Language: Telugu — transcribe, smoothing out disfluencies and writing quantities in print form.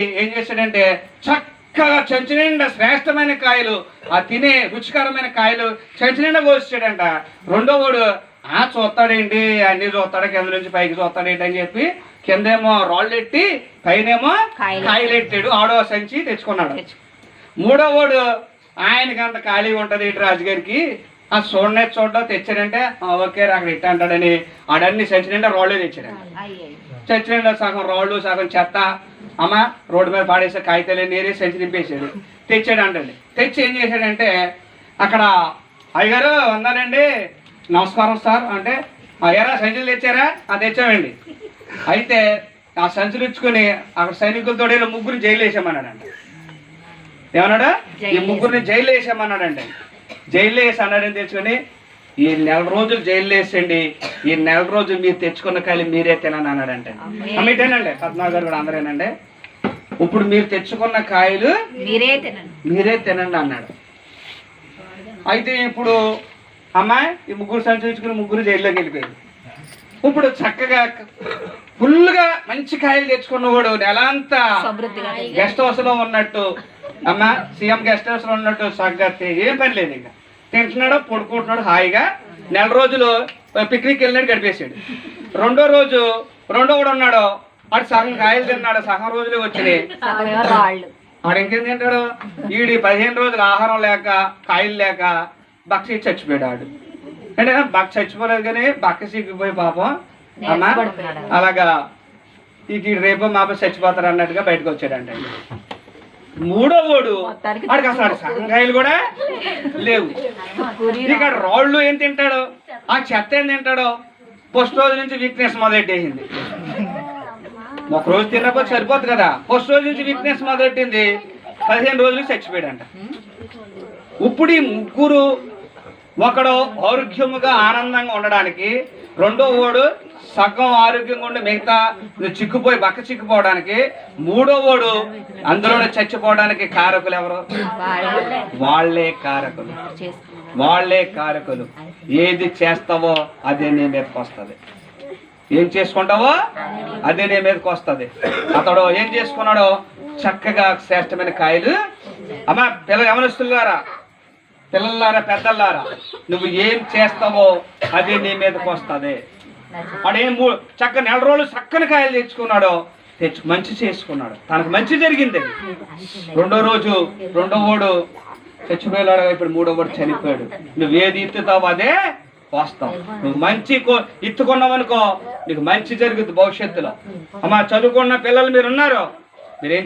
ఏం చేశాడంటే చక్కగా చెంచు నిండా శ్రేష్టమైన కాయలు, ఆ తినే రుచికరమైన కాయలు చెంచు నిండా కోసాడంట. రెండో వాడు చూస్తాడేంటి, అన్ని చూస్తాడు, కింద నుంచి పైకి చూస్తాడేంటి అని చెప్పి కిందేమో రాళ్ళు ఎట్టి పైనేమో కాయలు ఎట్టాడు. ఆడో సంచి తెచ్చుకున్నాడు. మూడో వాడు ఆయనకి అంత ఖాళీ ఉంటుంది ఇటు రాజుగారికి, ఆ చూడడం తెచ్చాడంటే ఓకే అక్కడ ఇట్ట అంటాడని ఆడన్ని సంచి నిండా రాళ్ళే తెచ్చాడంట. సంచి నిండా సగం రాళ్ళు సగం చెత్త అమ్మ రోడ్డు మీద పాడేసే కాగితాలు నేరే సంచి నింపేసాడు. తెచ్చాడు అంటండి. తెచ్చి ఏం చేశాడంటే అక్కడ అయ్యగారు వందానండి, నమస్కారం సార్ అంటే, అయ్యారా సంచులు తెచ్చారా? తెచ్చామండి. అయితే ఆ సంచులు ఇచ్చుకొని అక్కడ సైనికులతో ముగ్గురు జైలు వేసామన్నాడంట. ఏమన్నాడు? ఈ ముగ్గురిని జైలు వేసామన్నాడండి. జైలు వేసి అన్నాడని తెచ్చుకొని ఈ 4 రోజులు జైలు వేసండి, ఈ 4 రోజులు మీరు తెచ్చుకున్న కాయలు మీరే తినని అన్నాడంటే. మీటేనండి 14 గారు కూడా అందరేనండి. ఇప్పుడు మీరు తెచ్చుకున్న కాయలు మీరే తినండి అన్నాడు. అయితే ఇప్పుడు అమ్మాయి ఈ ముగ్గురు సంచరించుకుని ముగ్గురు జైల్లోకి వెళ్ళిపోయారు. ఇప్పుడు చక్కగా ఫుల్గా మంచి కాయలు తెచ్చుకున్నవాడు నెలంతా గెస్ట్ హౌస్ లో ఉన్నట్టు, అమ్మ సీఎం గెస్ట్ హౌస్ లో ఉన్నట్టు చక్కగా ఏం పని లేదు, ఇంకా తింటున్నాడు పడుకుంటున్నాడు హాయిగా. 4 రోజులు పిక్నిక్ వెళ్ళినట్టు గడిపేసాడు. రెండో వాడు ఉన్నాడు, వాడు సగం కాయలు తిన్నాడు, సగం రోజులే వచ్చినాయి. వాడు ఇంకేం తింటాడు? ఈడి 15 రోజులు ఆహారం లేక కాయలు లేక బక్క చచ్చిపోయాడు. ఆడు అంటే బక్క చచ్చిపోలేదు కానీ బక్క సిగ్గిపోయి పాపం అమ్మ అలాగా ఈ రేపు మాప చచ్చిపోతారు అన్నట్టుగా బయటకు వచ్చాడంట. మూడో వాడు వాడికి అసలు సగం కాయలు కూడా లేవు. ఇక్కడ రాళ్ళు ఏం తింటాడు, ఆ చెత్త ఏం తింటాడో. ఫస్ట్ రోజు నుంచి వీక్నెస్ మొదలెట్టేసింది. ఒక రోజు తిన్నప్పుడు సరిపోతుంది కదా, ఫస్ట్ రోజు నుంచి వీక్నెస్ మొదలెట్టింది. 15 రోజులకు చచ్చిపోయాడంట. ఇప్పుడు ఈ ముగ్గురు, ఒకడు ఆరోగ్యముగా ఆనందంగా ఉండడానికి, రెండో వాడు సగం ఆరోగ్యంగా ఉండి మిగతా చిక్కుపోయి బక్క చిక్కుపోవడానికి, మూడో వాడు అందులో చచ్చిపోవడానికి కారకులు ఎవరు? వాళ్ళే కారకులు. ఏది చేస్తావో అదే నీ మీదకి వస్తుంది, ఏం చేసుకుంటావో అదే నీ మీదకి వస్తుంది. అతడు ఏం చేసుకున్నాడో చక్కగా శ్రేష్టమైన కాయలు. అమ్మ పిల్లలారా పెద్దలారా, నువ్వు ఏం చేస్తావో అది నీ మీదకి వస్తుంది. వాడు ఏం చక్క 4 రోజులు చక్కని కాయలు తెచ్చుకున్నాడో మంచి చేసుకున్నాడు, తనకు మంచి జరిగింది. రెండో వాడు చచ్చిపోయాడు. ఇప్పుడు మూడో వాడు చనిపోయాడు. నువ్వు ఏది ఇత్తుతావో అదే వస్తావు. నువ్వు మంచి ఇత్తుకున్నావు అనుకో, నీకు మంచి జరుగుతుంది భవిష్యత్తులో. అమ్మా చదువుకున్న పిల్లలు మీరు ఉన్నారు, మీరేం